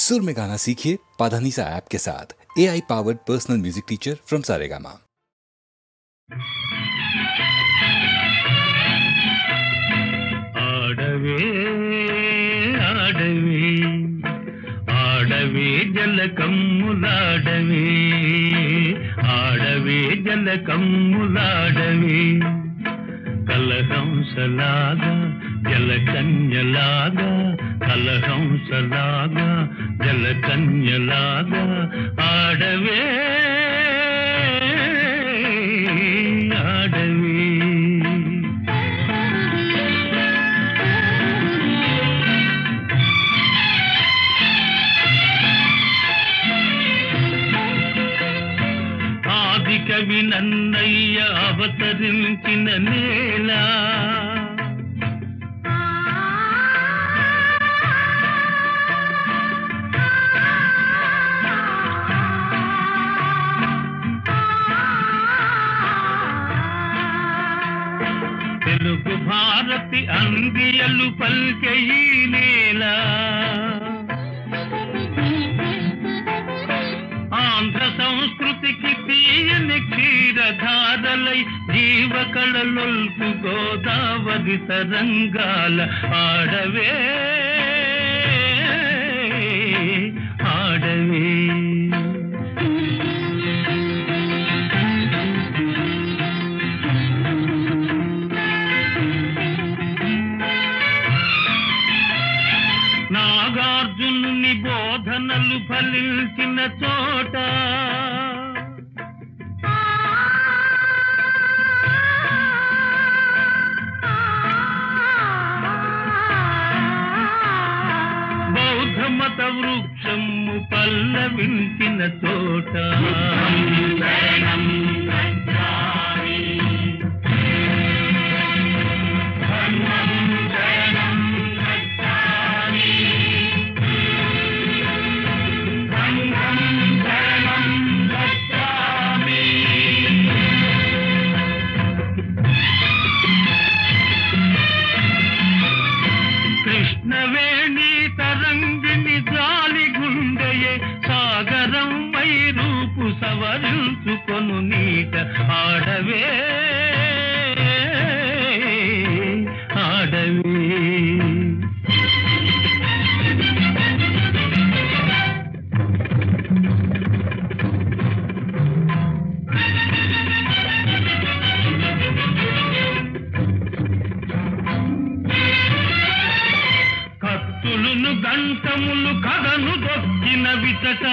सुर में गाना सीखिए पाधानीसा ऐप के साथ। AI powered personal music teacher from Saregama. आडवे आडवे आडवे जलकम्मुलाडवे आडवे जलकम्मुलाडवे कलहंसलागा जलकन्यलागा कलहंसलागा जलकन्यलागा आडवे आडवे కవి నన్నయ్య అవతరించిన నేల తెలుగు భారతి అందియలు పల్కె ఈ నేల ఆంధ్ర సంస్కృతికి తీయని క్షీరధారలై జీవకళలొల్పు గోదావరి తరంగాల ఆడవే ఆడవే నాగార్జునుని బోధనలు ఫలించిన చోట బౌద్ధ మత వృక్షము పల్లవించిన చోట కృష్ణవేణి తరంగిణి జాలి గుండెయే సాగరం మై రూపు సవరించుకొను నీట ఆడవే ఆడవే కత్తులను గంటములు కథను దొక్కిన విచట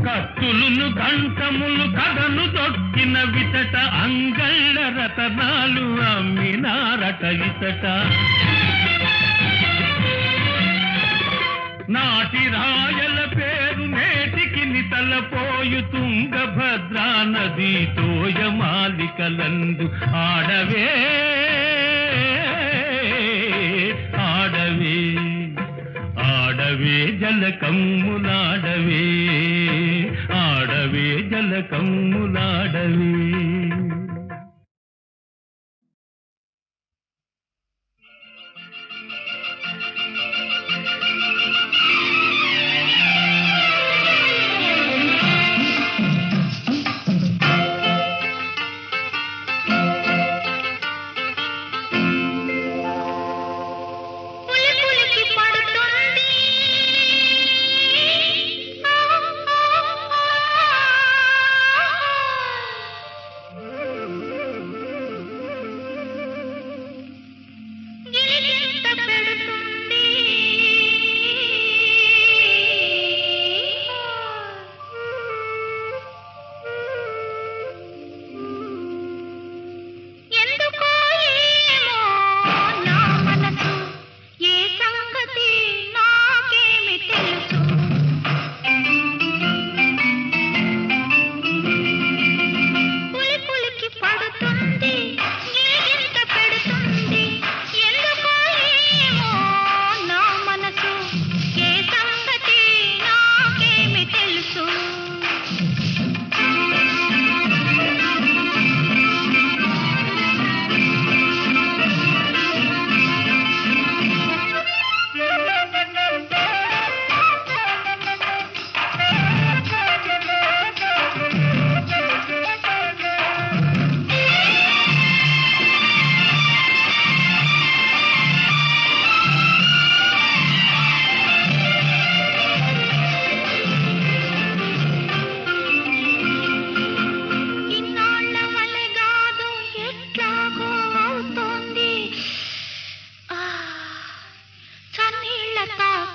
కత్తులను గంటములు కథను దొక్కిన విచట అంగళ్ళ రతనాలు అమ్మినారట ఇతట నాటి రాయల పేరు నేటికి నితలపోయు తుంగభద్రా నది తోయమాలికలందు ఆడవే ఆడవే ఆడవే జలకమ్ములాడవే ఆడవే జలకమ్ములాడవే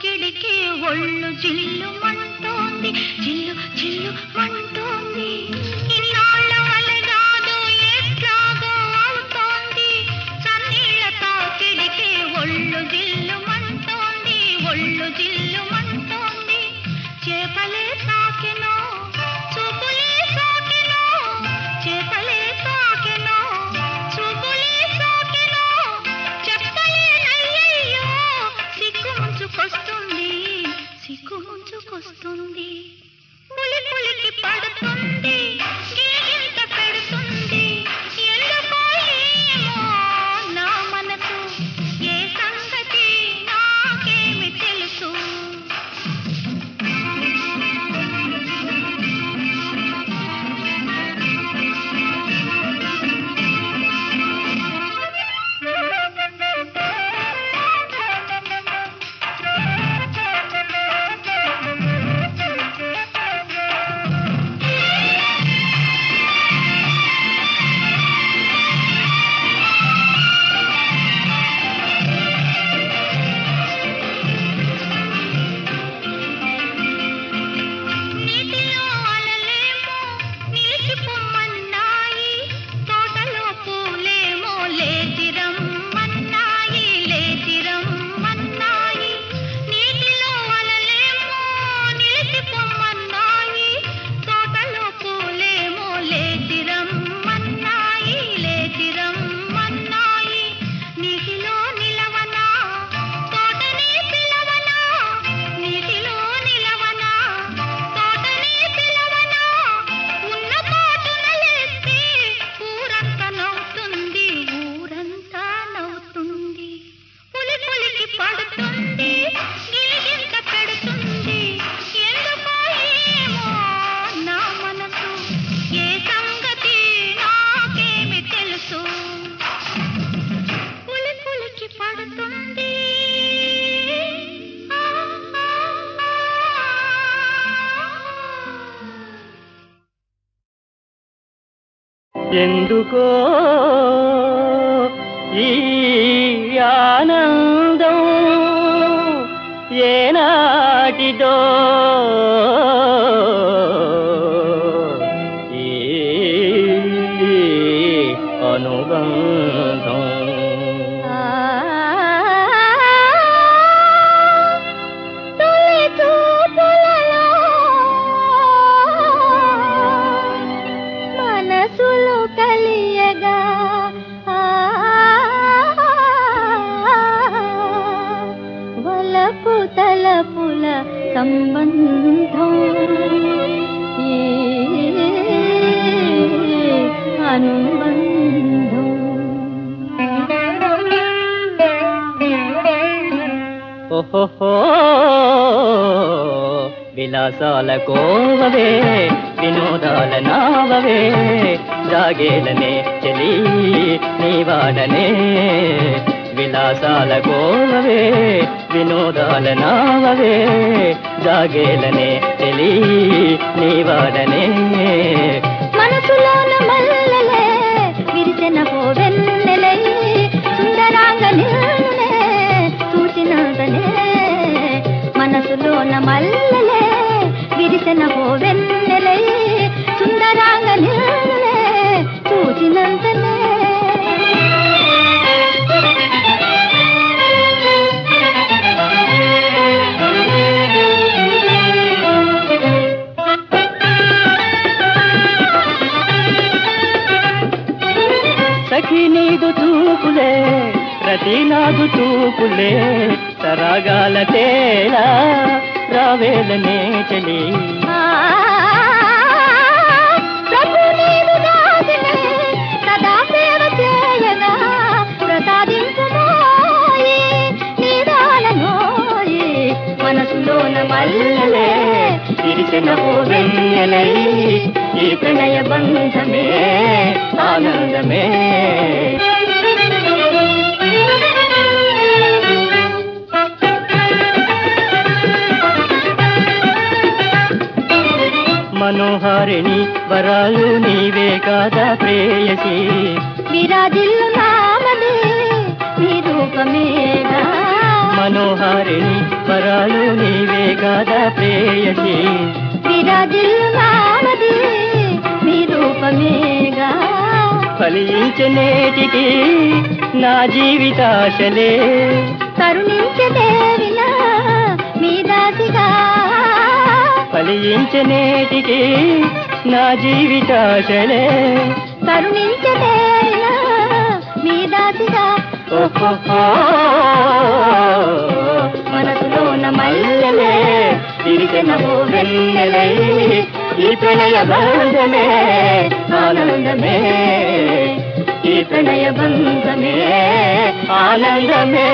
తాకిడికి ఒళ్ళు జిల్లు మంటోంది, జిల్లు జిల్లు మంటోంది. ఇన్నాళ్ళ అలగాదు ఎట్లాగో అవుతోంది, చన్నీళ్ళ తాకిడికి ఒళ్ళు జిల్లు మంటోంది, ఒళ్ళు జిల్లు మంటోంది. చేపలే తాకెనో చూపులే తాకెనో, చేపలే తాకెనో చూపులే తాకెనో, చెప్పలేనయ్యయ్యో సిగ్గు ముంచుకొస్తుంది, సిగ్గు ముంచుకొస్తుంది. పులి పులికి పడుతుంది, గిలిగింత పెడుతుంది, ఎందుకో ఏమో నా మనసు, ఏ సంగతి నాకేమి తెలుసు. నీటిలో అలలేమో నిలిచిపోమన్నాయి, తోటలో పూలేమో లేచిరమ్మన్నాయి, లేచిరమ్మన్నాయి. నీటిలో అలలేమో నిలిచిపోమన్నాయి, తోటలో పూలేమో లేచిరమ్మన్నాయి, లేచిరమ్మన్నాయి. నీటిలో నిలవనా తోటనే పిలవనా, నీటిలో నిలవనా తోటనే పిలవనా, ఉన్న పాటున లేస్తే ఊరంతా నవ్వుతుంది, ఊరంతా నవ్వుతుంది. పులి పులికి పడుతుంది, గిలిగింత పెడుతుంది, ఎందుకో ఏమో నా మనసు, ఏ సంగతి నాకేమి తెలుసు. పులి పులికి పడుతుంది. ఎందుకో ఈ ఆనందం ఏనాటిదో ఈ అనుబంధం. తొలి చూపులలో మనసులు కలియగా, వలపు తలపుల సంబంధం, ఈ అనుబంధం. ఓహో విలాసాల కోవవే, వినోదాల నావవే, జాగేలనే చెలి నీవాడనే. విలాసాల కోవవే, వినోదాల నావవే, జాగేలనే చెలి నీవాడనే. మనసులోన మల్లెలే విరిసిన పోవెన్నెలై, సుందరాంగ నిన్నునే చూసినంతనే. మనసులోన మల్లెలే విరిసిన పోవెన్నెలై, సుందరాంగ నిన్నునే చూసినంతనే. సఖి నీదు చూపులే, ప్రతి నాదు చూపులే, సరాగాల తేలా రావేలనే చెలి. ప్రభు నీవు దాసినే సదా సేవ చేయగా, ప్రసాదించుమోయి నీదాలనోయి. మనసులోన మల్లెలే విరిసిన వెన్నెలై, ఈ ప్రణయ బంధమే ఆనందమే. మనోహారిణి వరాలు నీవే కాదా ప్రేయసి, విరాజిల్లు నామదే నీ రూపమేగా. మనోహారిణి వరాలు నీవే కాదా ప్రేయసి విరాజిల్లానది మీ రూపమేగా ఫలించనేటికి నా జీవితాశలే కరుణించదేవినా మీ దాసిగా ఫలించనేటికి నా జీవితాశలే కరుణించదేవినా మీ దాసిగా మనసులోన మల్లెలే తిరిగినవు వెన్నెలై ఈ ప్రణయ బంధమే ఆనందమే ఈ ప్రణయ బంధమే ఆనందమే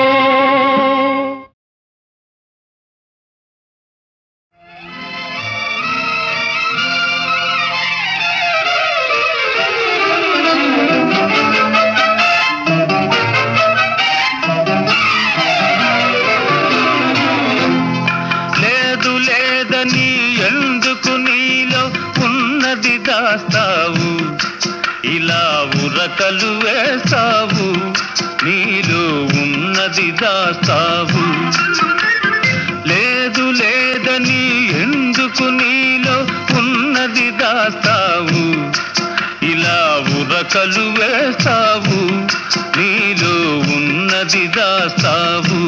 ఎందుకు నీలో ఉన్నది దాస్తావు ఇలా ఉరకలు వేస్తావు నీలో ఉన్నది దాస్తావు లేదు లేదని ఎందుకు నీలో ఉన్నది దాస్తావు ఇలా ఉరకలు వేస్తావు నీలో ఉన్నది దాస్తావు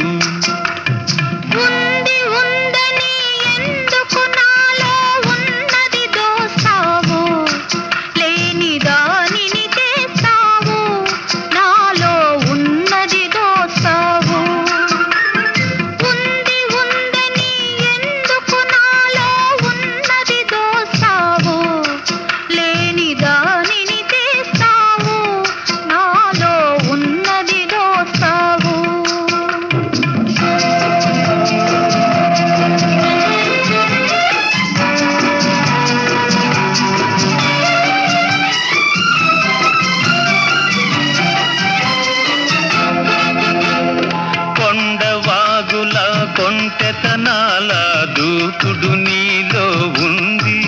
కొంటెతనాల దూకుడు నీలో ఉంది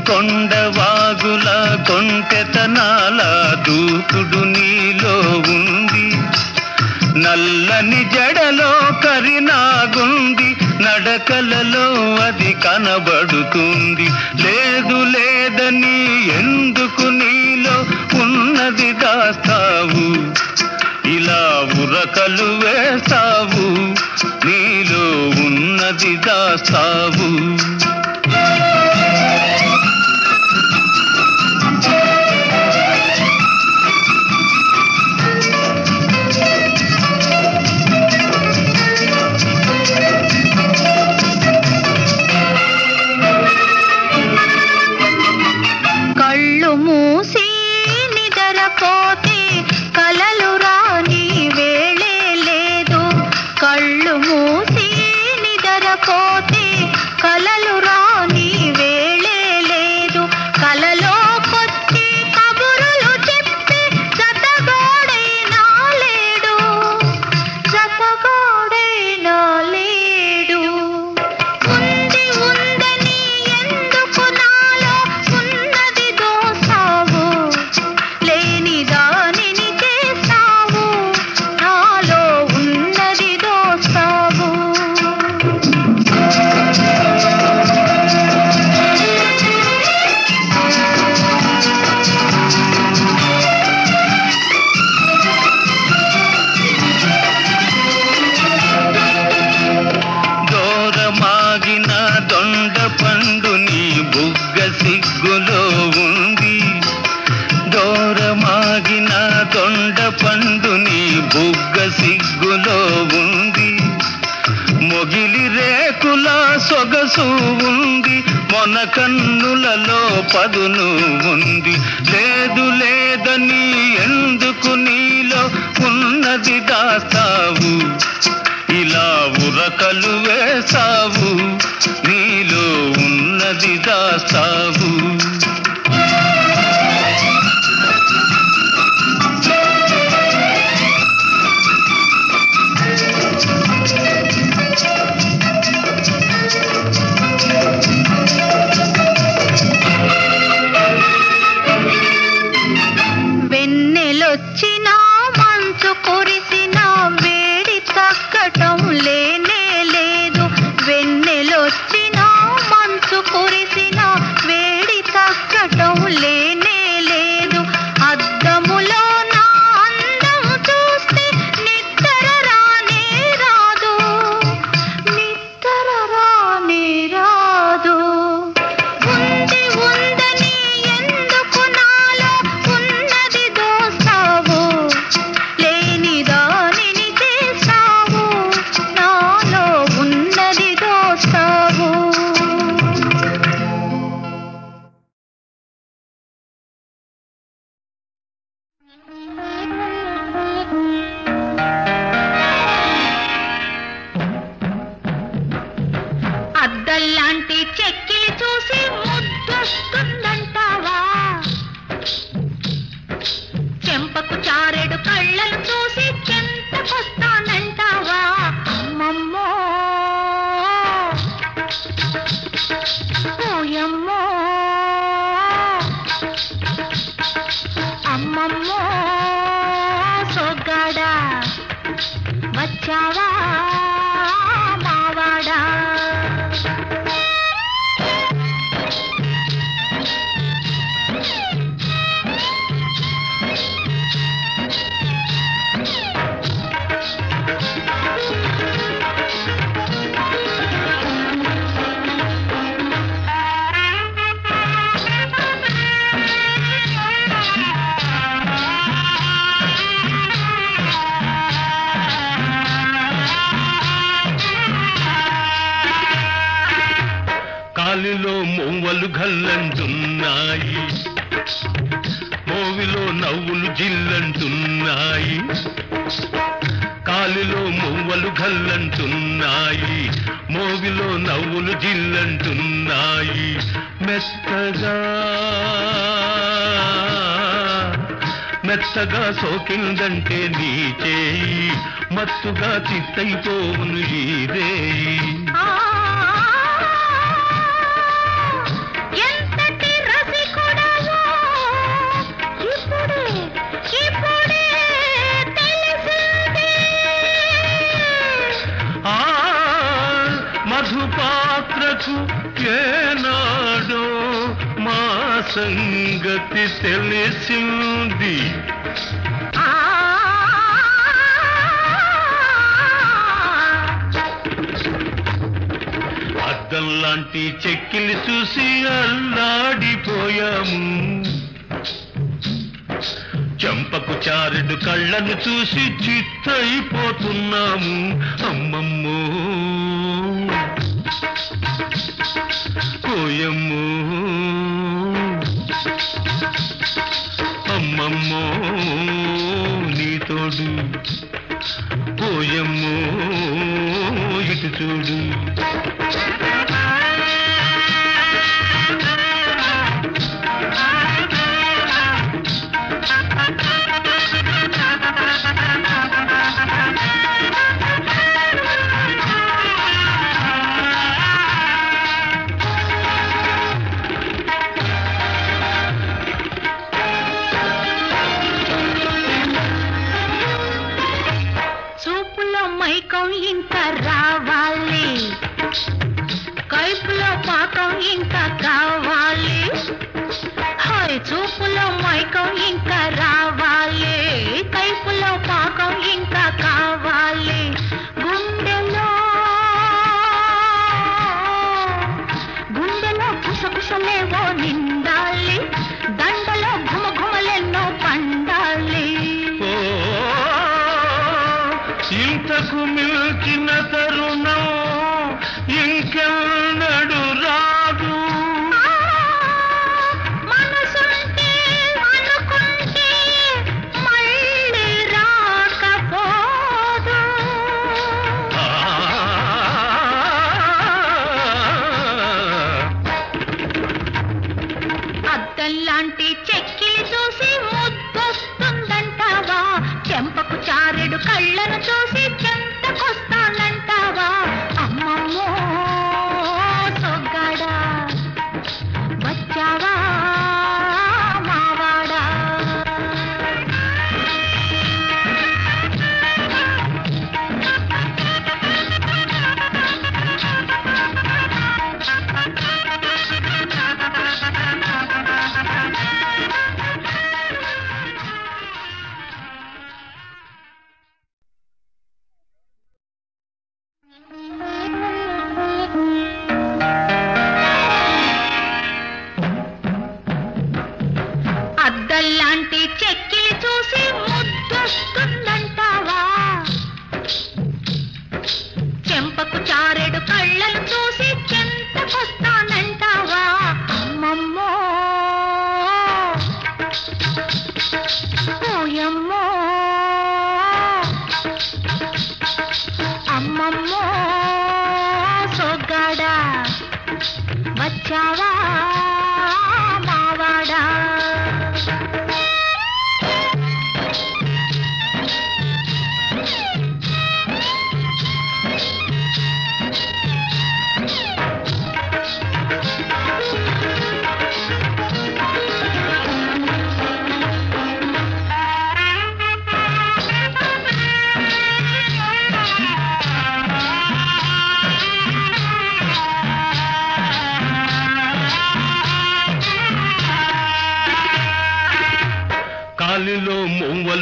కొండవాగుల కొంటెతనాల దూకుడు నీలో ఉంది నల్లని జడలో కరినాగుంది నడకలలో అది కనబడుతుంది లేదు లేదని ఎందుకు నీలో ఉన్నది దాస్తావు ఇలా ఉరకలు వేస్తావు నీలో ఉన్నది దాస్తావు కళ్ళు మూసి నిద్రపోతే కలలు రాని వేళే లేదు కళ్ళు మూసి నిద్రపోతే కలలు రాని వేళే లేదు కలలోకొచ్చి కబురులు చెప్పి జతగోడైనా లేడు జతగోడైనా లేడు ఉంది ఉందని ఎందుకు నాలో ఉన్నది దోసావు లేని దానిని చేస్తావు నాలో ఉన్నది దోస్తావు దూరమాగిన దొండ పండు నీ బుగ్గ సిగ్గులో ఉంది దూరమాగిన దొండ పండు నీ బుగ్గ సిగ్గులో ఉంది మొగిలి రేకుల సొగసు ఉంది మొన కన్నులలో పదును ఉంది లేదు లేదని ఎందుకు నీలో ఉన్నది దాస్తావు ఇలా ఉరకలు వేసావు నీలో ఉన్నది దాస్తావు వెన్నెలొచ్చినా మంచు కురిసినా వేడి తగ్గటం లేనే లేదు వచ్చావా మావాడా కాలిలో మూవలు గల్లంటున్నాయి, మోవిలో నవ్వులు జిల్లంటున్నాయి. కాలిలో మూవలు గల్లంటున్నాయి, మోవిలో నవ్వులు జిల్లంటున్నాయి. మెత్తగా మెత్తగా సోకిందంటే నీ చేయి, మత్తుగా చిత్తైపోవును ఈ రేయి. మధుపాత్రకు ఏనాడో మా సంగతి తెలిసింది. అద్దంలాంటి చెక్కిలి చూసి అల్లాడిపోయాము, చెంపకు చారెడు కళ్ళను చూసి చిత్తైపోతున్నాము. అమ్మమ్మో కోయమ్మో అమ్మమ్మో నీ తోడు, కోయమ్మో ఇటు చూడు. మైకం ఇంకా రావాలి, కైపులో పాకం ఇంకా కావాలి. హాయ్ చూపులో మైకం ఇంకా రావాలి, కైపులో పాకం ఇంకా కావాలి. గుండెలో గుండెలో కుసకుసలేవో నిండాలి, దండలో ఘుమఘుమలెన్నో పండాలి. ఇంతకు మిల్చిన తరుణం ఇంకెన్నడు రాదు. మనసుంటే అనుకుంటే మళ్ళీ రాకపోదు. అద్దంలాంటి చెక్కిలి చూసి ముద్దొస్తుందంటావా, చెంపకు చారెడు కళ్ళను చూసి చెంతకొస్తానంటావా. అమ్మమ్మో సొగ్గాడా వచ్చావా మావాడా. అద్దల్లాంటి చెక్కిలి చూసి ముద్దొస్తుందంటావా, చెంపకు చారెడు కళ్ళను చూసి చెంతకొస్తానంటావా. అమ్మమ్మో ఓయమ్మో అమ్మమ్మో సొగ్గాడా వచ్చావా మావాడా.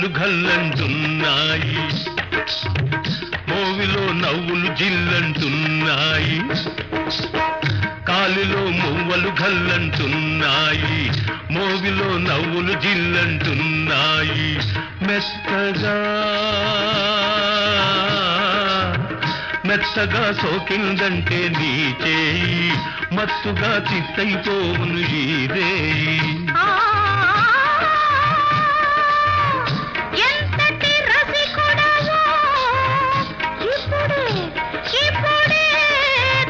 మువ్వలు గల్లంటున్నాయి, మోవిలో నవ్వులు జిల్లంటున్నాయి. కాలిలో మువ్వలు గల్లంటున్నాయి, మోవిలో నవ్వులు జిల్లంటున్నాయి. మెత్తగా మెత్తగా సోకిందంటే నీ చేయి, మత్తుగా చిత్తైపోను ఈదే. ఎంతటి రసికుడవో ఇప్పుడే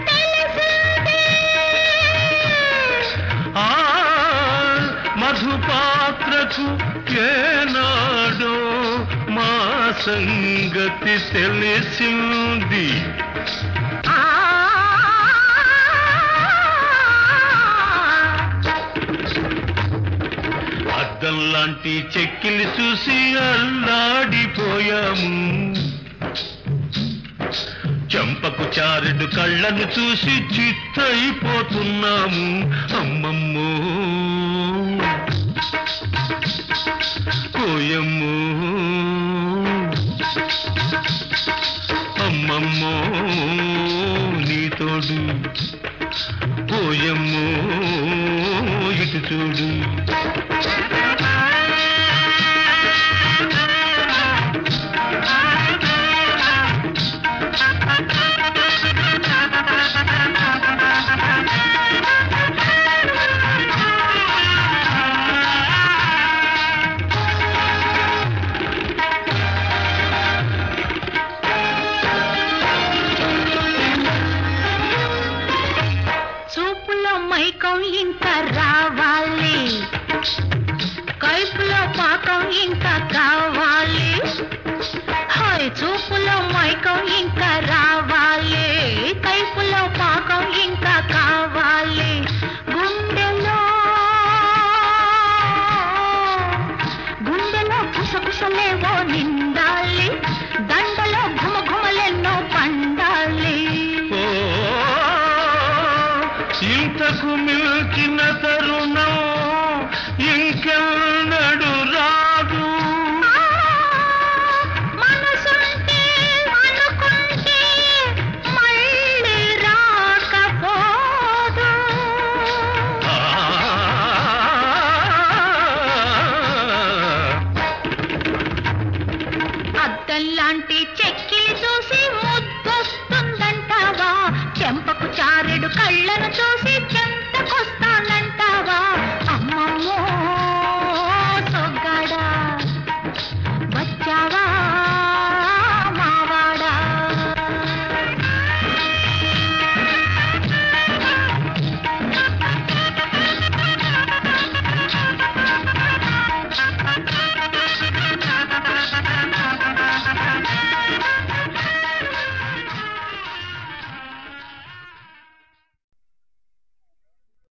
తెలిసింది. మధుపాత్రకు ఏనాడో మా సంగతి తెలిసింది. అద్దంలాంటి చెక్కిలి చూసి అల్లాడిపోయాము, చెంపకు చారెడు కళ్ళను చూసి చిత్తైపోతున్నాము. అమ్మమ్మో పోయమ్మో, అమ్మమ్మో నీ తోడు, పోయమ్మో ఇటు చూడు. చూపులో మైకం ఇంకా రావాలి, కైపులో పాకం ఇంకా కావాలి. హాయ్ చూపులో మైకం ఇంకా రావాలి.